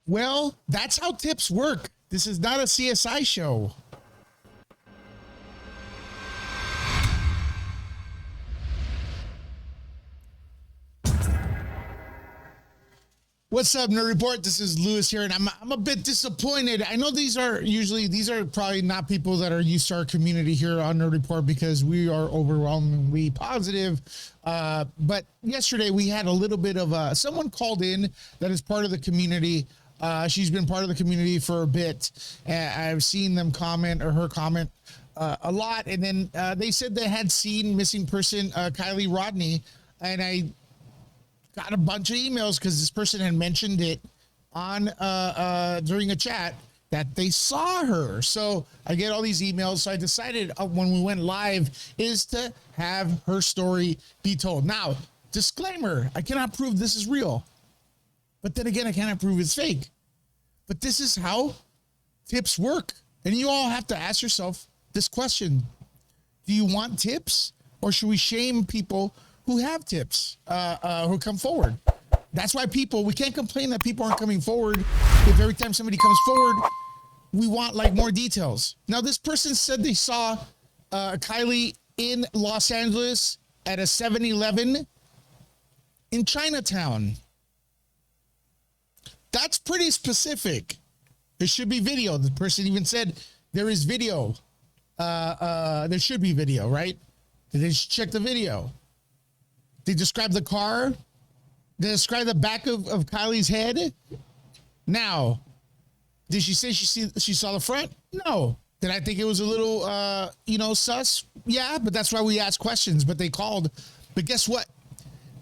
Well, that's how tips work. This is not a CSI show. What's up, Nerd Report? This is Lewis here, and I'm a bit disappointed. I know these are probably not people that are used to our community here on Nerd Report because we are overwhelmingly positive. But yesterday we had a little bit of someone called in that is part of the community. She's been part of the community for a bit. I've seen them comment or her comment a lot, and then they said they had seen missing person Kiely Rodni, and I got a bunch of emails because this person had mentioned it on during a chat that they saw her. So I get all these emails. So I decided when we went live is to have her story be told. Now, disclaimer, I cannot prove this is real. But then again, I cannot prove it's fake. But this is how tips work. And you all have to ask yourself this question. Do you want tips, or should we shame people who have tips, who come forward? That's why we can't complain that people aren't coming forward if every time somebody comes forward, we want like more details. Now, this person said they saw Kiely in Los Angeles at a 7-Eleven in Chinatown. That's pretty specific. There should be video. The person even said there is video. There should be video, right? They should check the video. They describe the car. They describe the back of Kiely's head. Now, did she say she saw the front? No. Did I think it was a little, sus? Yeah, but that's why we ask questions. But they called. But guess what?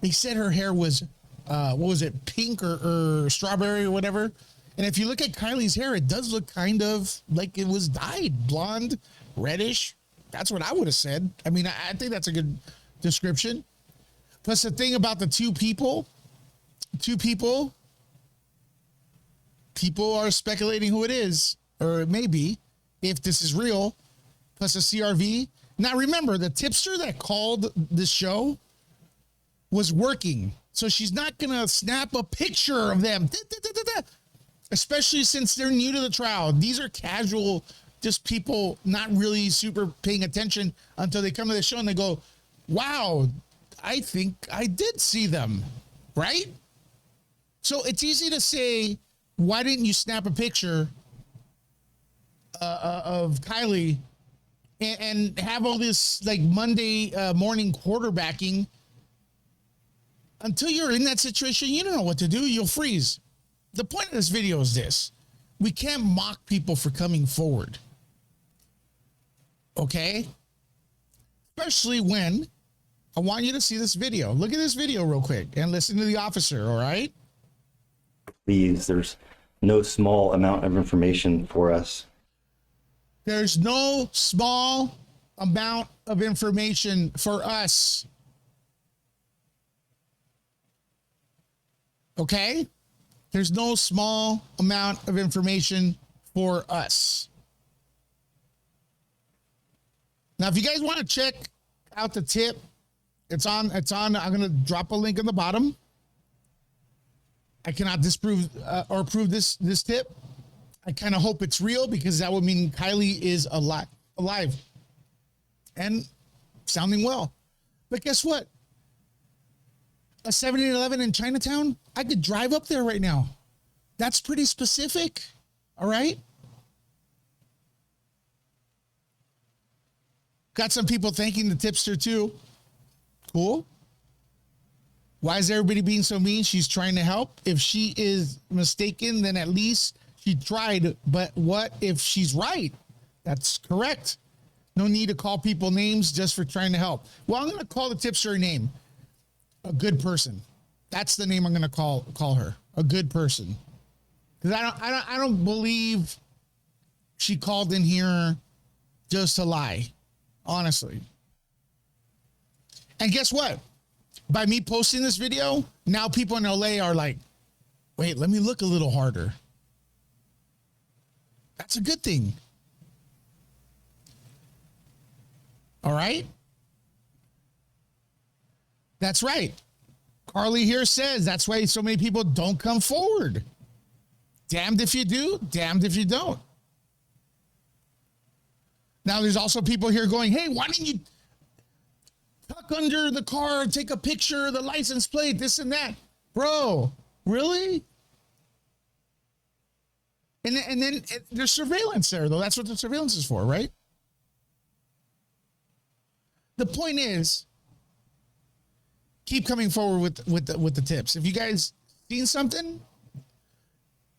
They said her hair was, what was it, pink or strawberry or whatever. And if you look at Kiely's hair, it does look kind of like it was dyed, blonde, reddish. That's what I would have said. I mean, I think that's a good description. Plus, the thing about the two people are speculating who it is, or it may be, if this is real, plus a CRV. Now, remember, the tipster that called this show was working, so she's not going to snap a picture of them, especially since they're new to the trial. These are casual, just people not really super paying attention until they come to the show and they go, wow, I think I did see them, right? So it's easy to say, why didn't you snap a picture of Kiely and have all this like Monday morning quarterbacking? Until you're in that situation, you don't know what to do. You'll freeze. The point of this video is this. We can't mock people for coming forward. Okay? Especially when I want you to see this video. Look at this video real quick and listen to the officer, all right? Please, there's no small amount of information for us. There's no small amount of information for us. Okay? There's no small amount of information for us. Now, if you guys want to check out the tip, it's on, I'm going to drop a link in the bottom. I cannot disprove or prove this tip. I kind of hope it's real because that would mean Kiely is alive and sounding well. But guess what? A 7-Eleven in Chinatown, I could drive up there right now. That's pretty specific. All right. Got some people thanking the tipster too. Cool. Why is everybody being so mean? She's trying to help. If she is mistaken, then at least she tried. But what if she's right? That's correct. No need to call people names just for trying to help. Well, I'm going to call the tipster a name. A good person. That's the name I'm going to call her. A good person. Because I don't believe she called in here just to lie. Honestly. And guess what? By me posting this video, now people in LA are like, wait, let me look a little harder. That's a good thing. All right? That's right. Carly here says that's why so many people don't come forward. damned if you do, damned if you don't. Now, there's also people here going, hey, why don't you tuck under the car, take a picture of the license plate, this and that. Bro, really? And then there's surveillance there, though. That's what the surveillance is for, right? The point is, keep coming forward with the tips. If you guys seen something,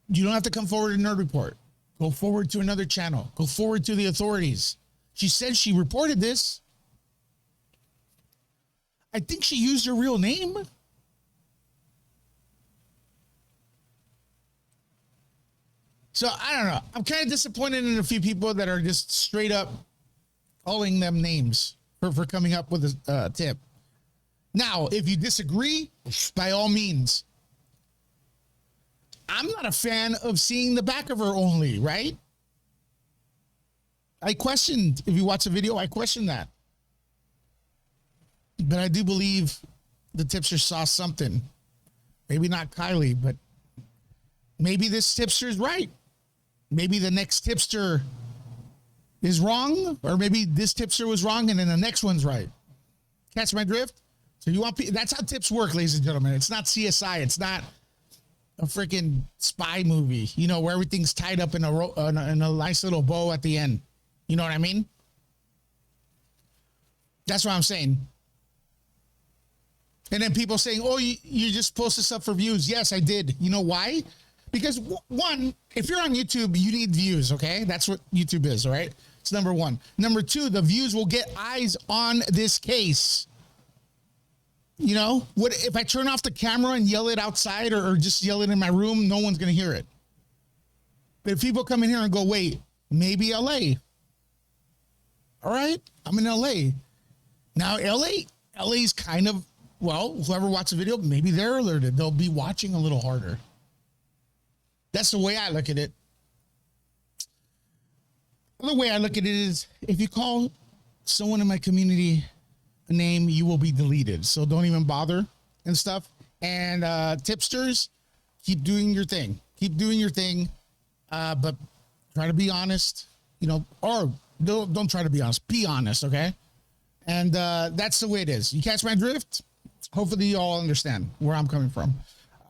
you don't have to come forward to Nerd Report. Go forward to another channel. Go forward to the authorities. She said she reported this. I think she used her real name. So I don't know. I'm kind of disappointed in a few people that are just straight up calling them names for coming up with a tip. Now, if you disagree, by all means. I'm not a fan of seeing the back of her only, right? I questioned, if you watch the video, I questioned that. But I do believe the tipster saw something. Maybe not Kiely, but maybe this tipster is right. Maybe the next tipster is wrong, or maybe this tipster was wrong and then the next one's right. Catch my drift? So you want, that's how tips work, ladies and gentlemen. It's not CSI. It's not a freaking spy movie, you know, where everything's tied up in a nice little bow at the end. You know what I mean? That's what I'm saying. And then people saying, oh, you just posted stuff for views. Yes, I did. You know why? Because one, if you're on YouTube, you need views, okay? That's what YouTube is, all right? It's number one. Number two, the views will get eyes on this case. You know, what if I turn off the camera and yell it outside or just yell it in my room, no one's going to hear it. But if people come in here and go, wait, maybe LA. All right, I'm in LA. Now, LA's kind of, well, whoever watched the video, maybe they're alerted. They'll be watching a little harder. That's the way I look at it. The way I look at it is, if you call someone in my community a name, you will be deleted. So don't even bother and stuff. And tipsters, keep doing your thing. Keep doing your thing. But try to be honest, you know, or don't try to be honest. Be honest, okay? And that's the way it is. You catch my drift? Hopefully you all understand where I'm coming from.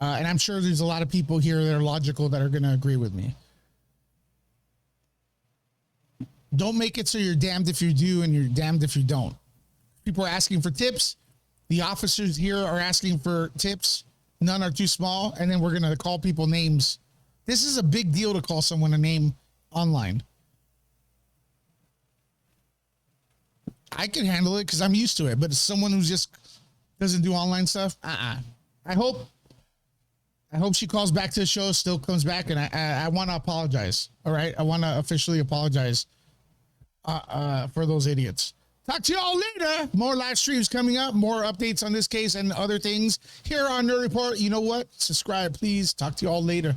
And I'm sure there's a lot of people here that are logical that are going to agree with me. Don't make it so you're damned if you do and you're damned if you don't. People are asking for tips. The officers here are asking for tips. None are too small. And then we're going to call people names. This is a big deal to call someone a name online. I can handle it because I'm used to it. But someone who's just doesn't do online stuff, I hope she calls back to the show, still comes back, and I want to apologize. All right, I want to officially apologize for those idiots. Talk to y'all later. More live streams coming up, more updates on this case and other things here on Nerd Report. You know what? Subscribe, please. Talk to y'all later.